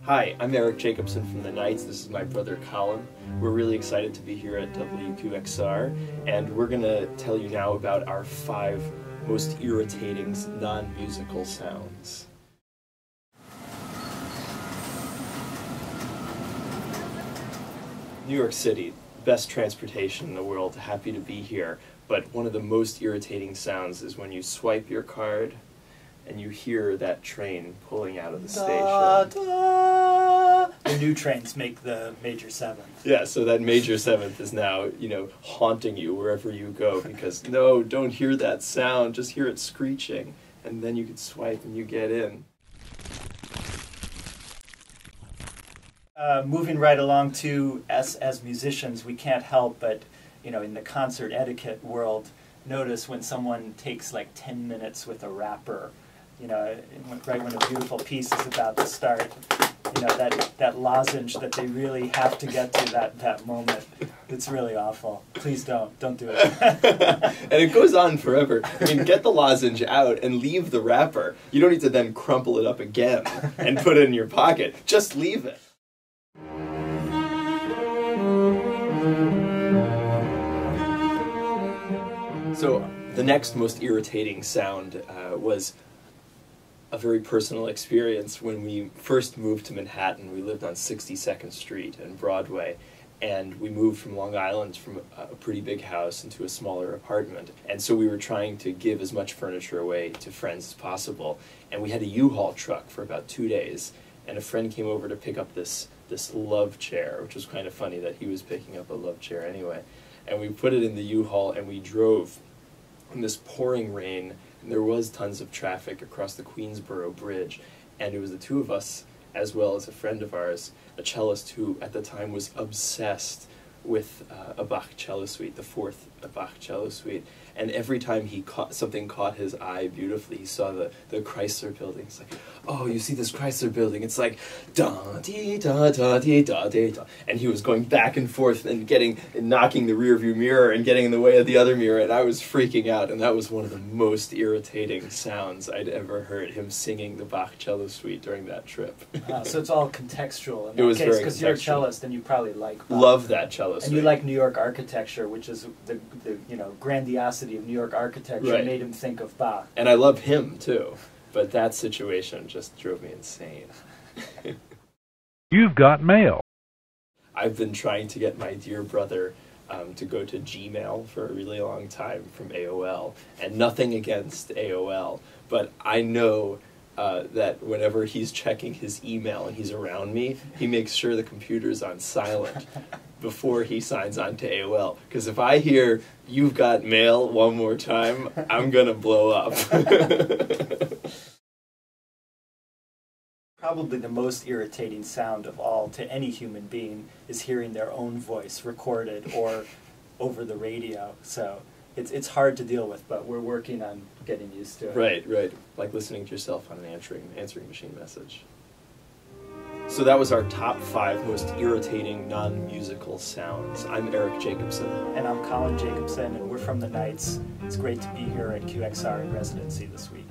Hi, I'm Eric Jacobsen from the Knights. This is my brother Colin. We're really excited to be here at WQXR, and we're going to tell you now about our 5 most irritating non-musical sounds. New York City, best transportation in the world, happy to be here, but one of the most irritating sounds is when you swipe your card and you hear that train pulling out of the station. Da. The new trains make the major 7th. Yeah, so that major 7th is now, haunting you wherever you go, because no, don't hear that sound, just hear it screeching, and then you can swipe and you get in. Moving right along to us as musicians, we can't help but, in the concert etiquette world, notice when someone takes like 10 minutes with a rapper, right when a beautiful piece is about to start, that lozenge that they really have to get to that moment. It's really awful. Please don't do it. And it goes on forever. I mean, get the lozenge out and leave the wrapper. You don't need to then crumple it up again and put it in your pocket. Just leave it. So the next most irritating sound was a very personal experience. When we first moved to Manhattan, we lived on 62nd Street and Broadway, and we moved from Long Island from a pretty big house into a smaller apartment. And so we were trying to give as much furniture away to friends as possible. And we had a U-Haul truck for about 2 days, and a friend came over to pick up this love chair, which was kind of funny that he was picking up a love chair anyway. And we put it in the U-Haul and we drove in this pouring rain, and there was tons of traffic across the Queensboro Bridge, and it was the 2 of us, as well as a friend of ours, a cellist who at the time was obsessed with a Bach cello suite, the 4th Bach cello suite, and every time something caught his eye beautifully, he saw the Chrysler building. It's like, oh, you see this Chrysler building? It's like da dee da da dee da dee da, and he was going back and forth and knocking the rear view mirror and getting in the way of the other mirror, and I was freaking out. And that was one of the most irritating sounds I'd ever heard, him singing the Bach cello suite during that trip. So it's all contextual in that it was case, very because you're a cellist and you probably like Bach. Love that cello suite. And you like New York architecture, which is the grandiosity of New York architecture. Right. Made him think of Bach. And I love him too, but that situation just drove me insane. You've got mail. I've been trying to get my dear brother to go to Gmail for a really long time from AOL, and nothing against AOL, but I know that whenever he's checking his email and he's around me, he makes sure the computer's on silent before he signs on to AOL. Because if I hear, "You've got mail" one more time, I'm gonna blow up. Probably the most irritating sound of all to any human being is hearing their own voice recorded or over the radio. So it's hard to deal with, but we're working on getting used to it. Right. Like listening to yourself on an answering machine message. So that was our top 5 most irritating non-musical sounds. I'm Eric Jacobsen. And I'm Colin Jacobsen, and we're from the Knights. It's great to be here at QXR in residency this week.